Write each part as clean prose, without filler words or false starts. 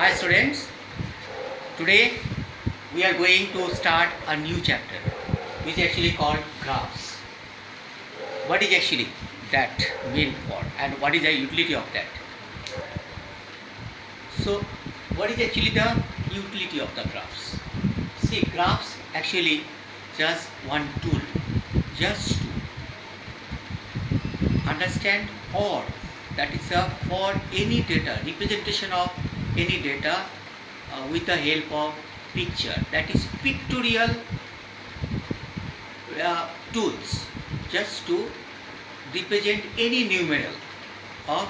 Hi students, today we are going to start a new chapter which is actually called graphs. What is actually that mean for and what is the utility of that? So what is actually the utility of the graphs? See, graphs actually just one tool just to understand, or that is for any data, representation of any data with the help of picture, that is pictorial tools, just to represent any numeral or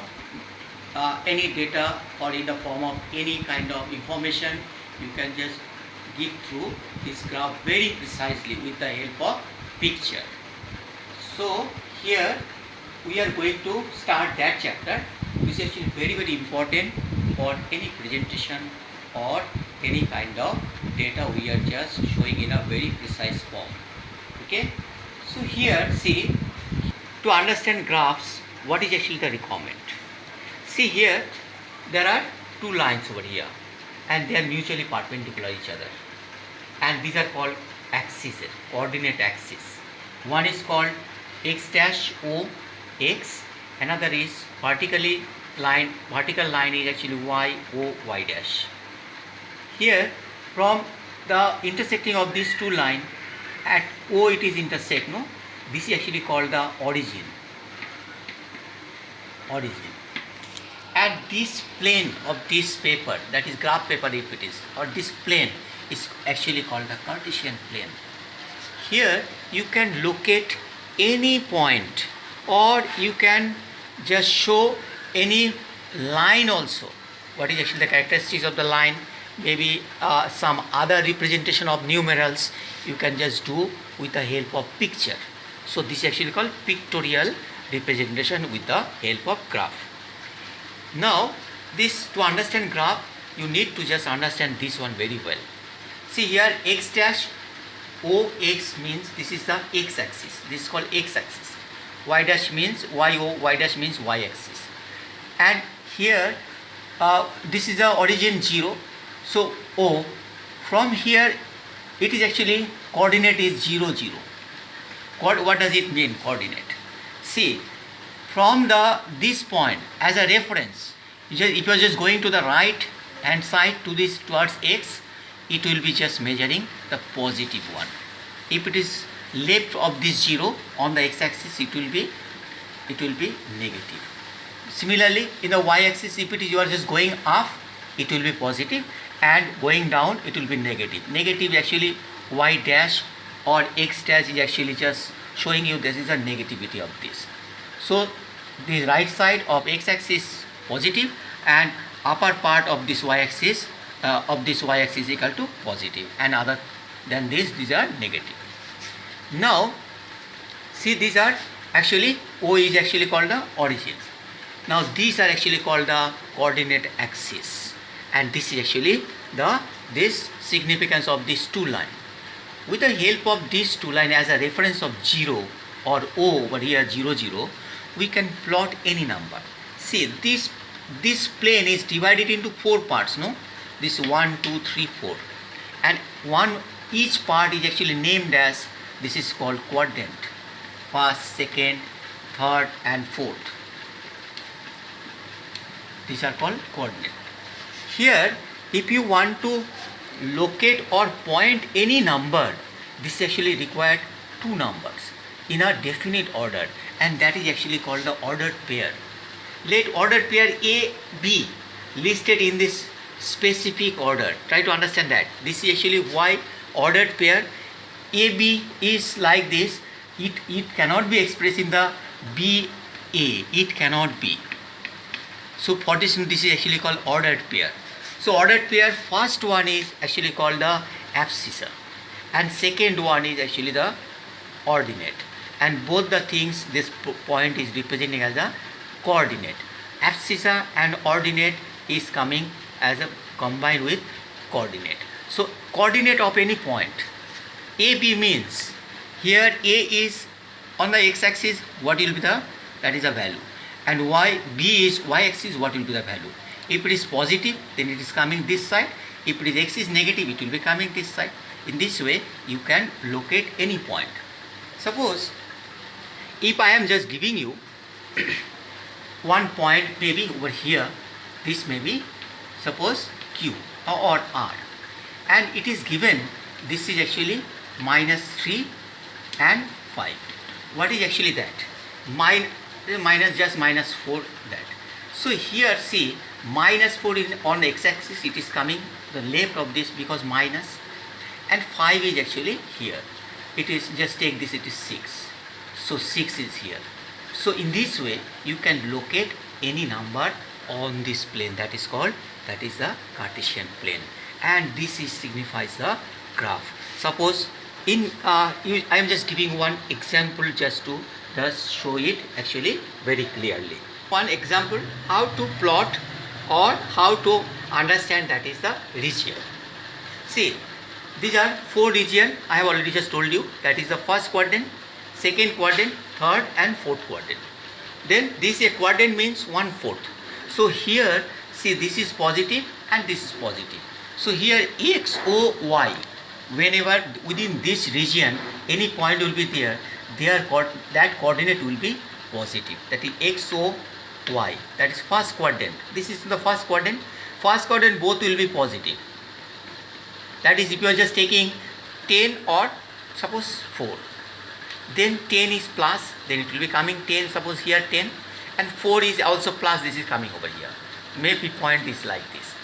any data or in the form of any kind of information. You can just give through this graph very precisely with the help of picture. So here we are going to start that chapter, which is actually very important for any presentation or any kind of data we are just showing in a very precise form. Okay, so here see, to understand graphs, what is actually the requirement? See here, there are two lines over here and they are mutually perpendicular each other, and these are called axes, coordinate axis. One is called x dash o x, another is vertical line is actually y o y dash. Here from the intersecting of these two lines at O it is intersect, no? This is actually called the origin. And this plane of this paper, that is graph paper if it is, or this plane is actually called the Cartesian plane. Here you can locate any point, or you can just show any line also. What is actually the characteristics of the line? Maybe some other representation of numerals you can just do with the help of picture. So this is actually called pictorial representation with the help of graph. Now this, to understand graph, you need to just understand this one very well. See here, x dash o x means this is the x axis. This is called x axis. Y dash means y o, y dash means y axis. And here this is the origin 0. So O, from here it is actually coordinate is 0 0. What does it mean, coordinate? See, from this point as a reference, if you are just going to the right hand side to this towards x, it will be just measuring the positive one. If it is left of this 0 on the x axis, it will be negative. Similarly in the y axis, if it is you are just going up, it will be positive, and going down it will be negative. Negative actually y dash or x dash is actually just showing you this is a negativity of this. So the right side of x axis positive, and upper part of this y axis equal to positive, and other than this, these are negative. Now see, these are actually, O is actually called the origin. Now these are actually called the coordinate axis, and this is actually this significance of these two lines. With the help of these two lines as a reference of 0 or O over here 0 0, we can plot any number. See, this plane is divided into 4 parts, no? This 1 2 3 4, and each part is actually named as, this is called quadrant, first, second, third and fourth. These are called coordinate. Here if you want to locate or point any number, this actually required two numbers in a definite order, and that is actually called the ordered pair. Let ordered pair A, B listed in this specific order. Try to understand that. This is actually why ordered pair A, B is like this. It cannot be expressed in the B, A. It cannot be. So for this is actually called ordered pair. So ordered pair, first one is actually called the abscissa, and second one is actually the ordinate, and both the things, this point is representing as a coordinate. Abscissa and ordinate is coming as a combined with coordinate. So coordinate of any point, AB means here A is on the x axis, what will be that is a value, and B is y axis, what will be the value. If it is positive, then it is coming this side. If it is x is negative, it will be coming this side. In this way, you can locate any point. Suppose if I am just giving you one point, maybe over here, this may be suppose Q or R, and it is given this is actually -3 and 5. What is actually that? Minus just -4 that. So here see -4 is on the x-axis, it is coming the left of this because minus, and 5 is actually here. It is just take this, it is 6. So 6 is here. So in this way you can locate any number on this plane, that is the Cartesian plane, and this is signifies the graph. Suppose in I am just giving one example just to show it actually very clearly. One example how to plot or how to understand that is the region. See, these are 4 regions. I have already just told you, that is the first quadrant, second quadrant, third and fourth quadrant. Then this a quadrant means 1/4. So here see, this is positive and this is positive. So here x, o, y, whenever within this region any point will be there, that coordinate will be positive. That is x, o, y. That is first quadrant. This is the first quadrant. First quadrant both will be positive. That is, if you are just taking 10 or suppose 4, then 10 is plus, then it will be coming 10, suppose here 10, and 4 is also plus, this is coming over here. Maybe point is like this.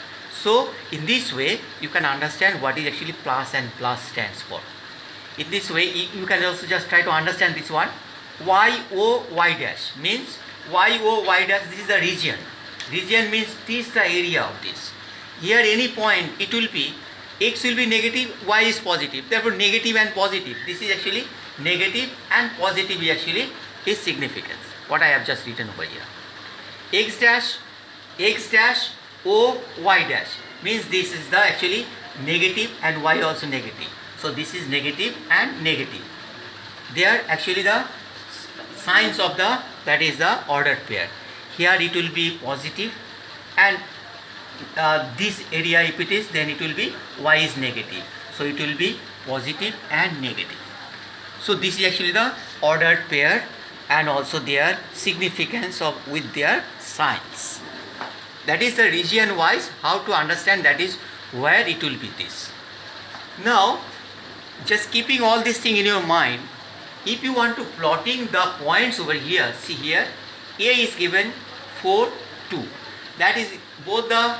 So in this way you can understand what is actually plus and plus stands for. In this way you can also just try to understand this one. Y, O, Y dash means Y, O, Y dash, this is the region. Region means this is the area of this. Here any point it will be, x will be negative, y is positive. Therefore negative and positive, this is actually negative and positive is actually its significance. What I have just written over here. X dash, O, Y dash means this is the actually negative and y also negative. So this is negative and negative. They are actually the signs of the, that is the ordered pair. Here it will be positive, and this area if it is, then it will be y is negative. So it will be positive and negative. So this is actually the ordered pair and also their significance of with their signs. That is the region wise how to understand, that is where it will be this. Now just keeping all this thing in your mind, if you want to plotting the points over here, see here A is given 4, 2. That is both the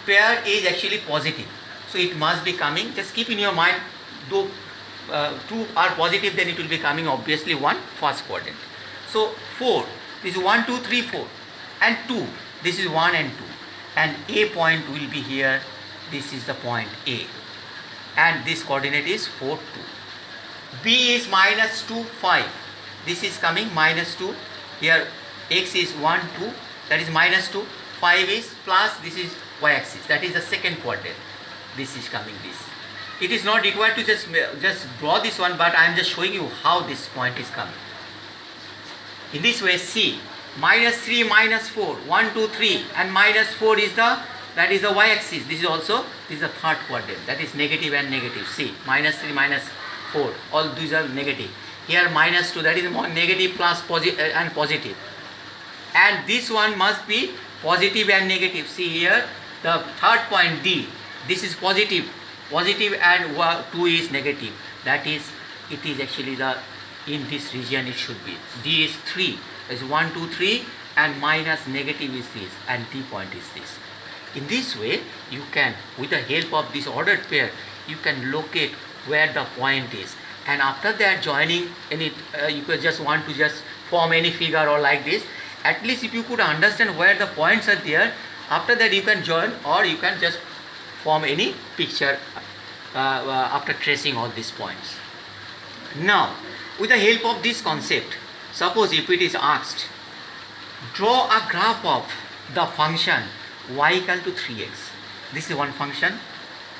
pair is actually positive. So it must be coming, just keep in your mind, though 2 are positive, then it will be coming obviously one first quadrant. So 4, this is 1, 2, 3, 4, and 2, this is 1 and 2, and A point will be here, this is the point A, and this coordinate is 4, 2. B is -2, 5, this is coming -2, here x is 1, 2, that is -2, 5 is plus, this is y axis, that is the second quadrant, this is coming this. It is not required to just draw this one, but I am just showing you how this point is coming. In this way, see, -3, -4, 1, 2, 3, and -4 is the, that is the y axis. This is also, this is the third quadrant, that is negative and negative. See, -3, -4, all these are negative. Here -2, that is more negative plus and positive. And this one must be positive and negative. See here, the third point D, this is positive and 2 is negative. That is, it is actually the, in this region it should be. D is 3, is 1, 2, 3, and minus negative is this, and D point is this. In this way, you can, with the help of this ordered pair, you can locate where the point is. And after that, joining any, you could just want to just form any figure or like this. At least if you could understand where the points are there, after that you can join, or you can just form any picture after tracing all these points. Now, with the help of this concept, suppose if it is asked, draw a graph of the function y equal to 3x. This is one function.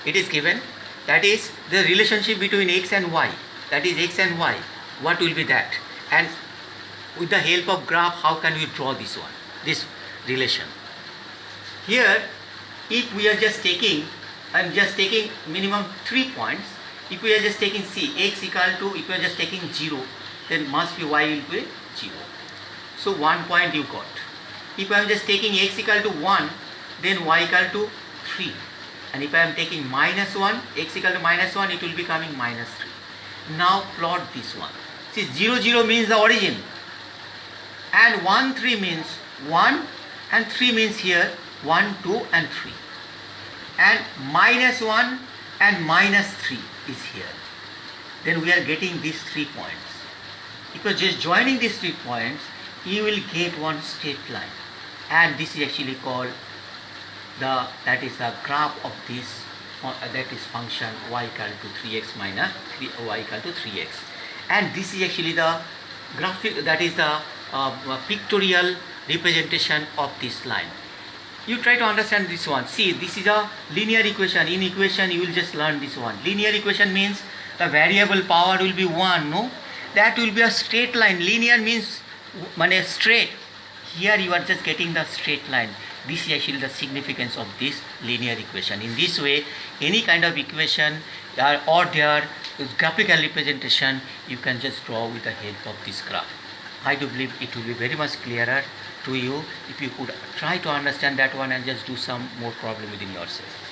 It is given. That is the relationship between x and y. That is x and y. What will be that? And with the help of graph, how can we draw this one, this relation? Here, if we are just taking, I'm just taking minimum 3 points. If we are just taking C, x equal to, if we are just taking 0, then must be y will be 0. So 1 point you got. If I am just taking x equal to 1, then y equal to 3. And if I am taking minus 1, x equal to minus 1, it will be coming minus 3. Now plot this one. See, 0, 0 means the origin. And 1, 3 means 1, and 3 means here 1, 2 and 3. And minus 1 and minus 3 is here. Then we are getting these 3 points. If you are just joining these 3 points, you will get one straight line. And this is actually called that is the graph of this, that is function y equal to 3x minus 3, y equal to 3x. And this is actually the graphic, that is the pictorial representation of this line. You try to understand this one. See, this is a linear equation. In equation you will just learn this one. Linear equation means the variable power will be 1, no? That will be a straight line. Linear means straight. Here you are just getting the straight line. This is actually the significance of this linear equation. In this way, any kind of equation or their graphical representation, you can just draw with the help of this graph. I do believe it will be very much clearer to you if you could try to understand that one and just do some more problem within yourself.